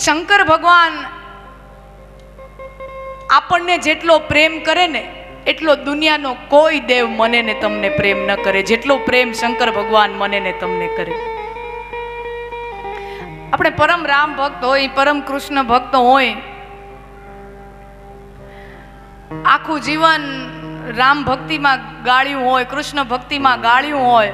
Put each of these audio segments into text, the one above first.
શંકર ભગવાન આપણને જેટલો પ્રેમ કરે ને એટલો દુનિયાનો કોઈ દેવ મને ને તમને પ્રેમ ન કરે, જેટલો પ્રેમ શંકર ભગવાન મને ને તમને કરે. આપણે પરમ રામ ભક્ત હોય, પરમ કૃષ્ણ ભક્ત હોય, આખું જીવન રામ ભક્તિમાં ગાળ્યું હોય, કૃષ્ણ ભક્તિમાં ગાળ્યું હોય,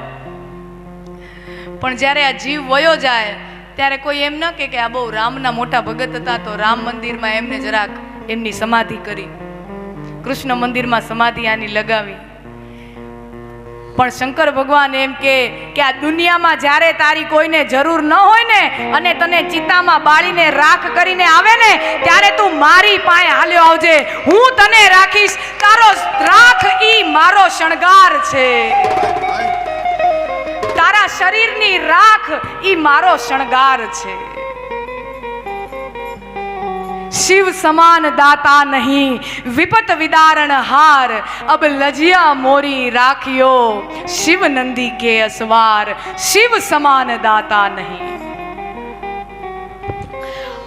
પણ જ્યારે આ જીવ વયો જાય ત્યારે કોઈ એમ ન કે આ બહુ રામના મોટા ભગત હતા તો રામ મંદિરમાં એમને જરાક એમની સમાધિ કરી, કૃષ્ણ મંદિરમાં સમાધિ આની લગાવી. પણ શંકર ભગવાન એમ કે આ દુનિયામાં જ્યારે તારી કોઈને જરૂર ન હોય ને અને તને ચિતામાં બાળીને રાખ કરીને આવે ને ત્યારે તું મારી પાસે હાલ્યો આવજે, હું તને રાખીશ, તારો રાખ ઈ મારો શણગાર છે, તારા શરીરની રાખ ઈ મારો શણગાર છે. शिव समान दाता नहीं विपत विदारण हार, अब लजिया मोरी राखियो शिव नंदी के असवार, शिव समान दाता नहीं.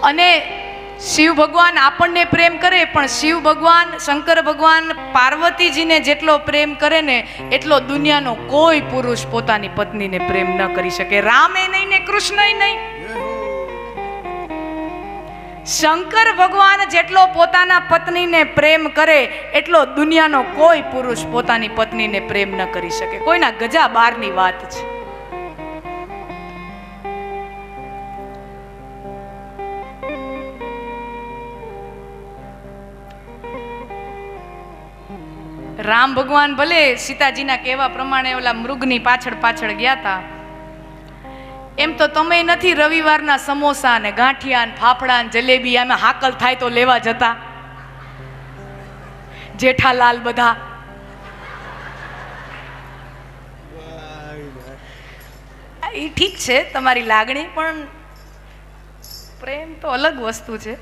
અને શિવ ભગવાન આપણને પ્રેમ કરે, પણ શિવ ભગવાન શંકર ભગવાન પાર્વતીજીને જેટલો પ્રેમ કરે ને એટલો દુનિયાનો કોઈ પુરુષ પોતાની પત્નીને પ્રેમ ન કરી શકે. રામે નહીં ને કૃષ્ણય નહીં. શંકર ભગવાન જેટલો પોતાના પત્નીને પ્રેમ કરે એટલો દુનિયાનો કોઈ પુરુષ પોતાની પત્નીને પ્રેમ ન કરી શકે. કોઈના ગજા બહારની વાત છે. રામ ભગવાન ભલે સીતાજીના કહેવા પ્રમાણે ઓલા મૃગની પાછળ પાછળ ગયા હતા, એમ તો તમે નથી રવિવારના સમોસા ને ગાંઠિયા ને ફાફડા ને જલેબી આમાં હાકલ થાય તો લેવા જતા? જેઠાલાલ બધા એ ઠીક છે તમારી લાગણી, પણ પ્રેમ તો અલગ વસ્તુ છે.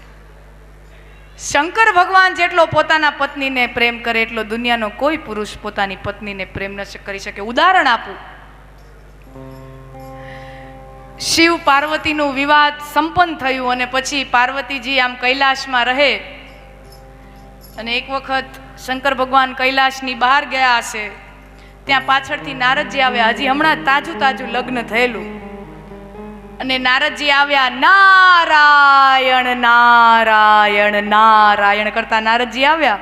શંકર ભગવાન જેટલો પોતાના પત્નીને પ્રેમ કરે એટલો દુનિયાનો કોઈ પુરુષ પોતાની પત્નીને પ્રેમ ન કરી શકે. ઉદાહરણ આપું. શિવ પાર્વતીનું વિવાદ સંપન્ન થયું અને પછી પાર્વતીજી આમ કૈલાશમાં રહે અને એક વખત શંકર ભગવાન કૈલાશની બહાર ગયા હશે, ત્યાં પાછળથી નારદજી આવ્યા. હજી હમણાં તાજું લગ્ન થયેલું અને નારદજી આવ્યા. નારાયણ નારાયણ નારાયણ કરતા નારદજી આવ્યા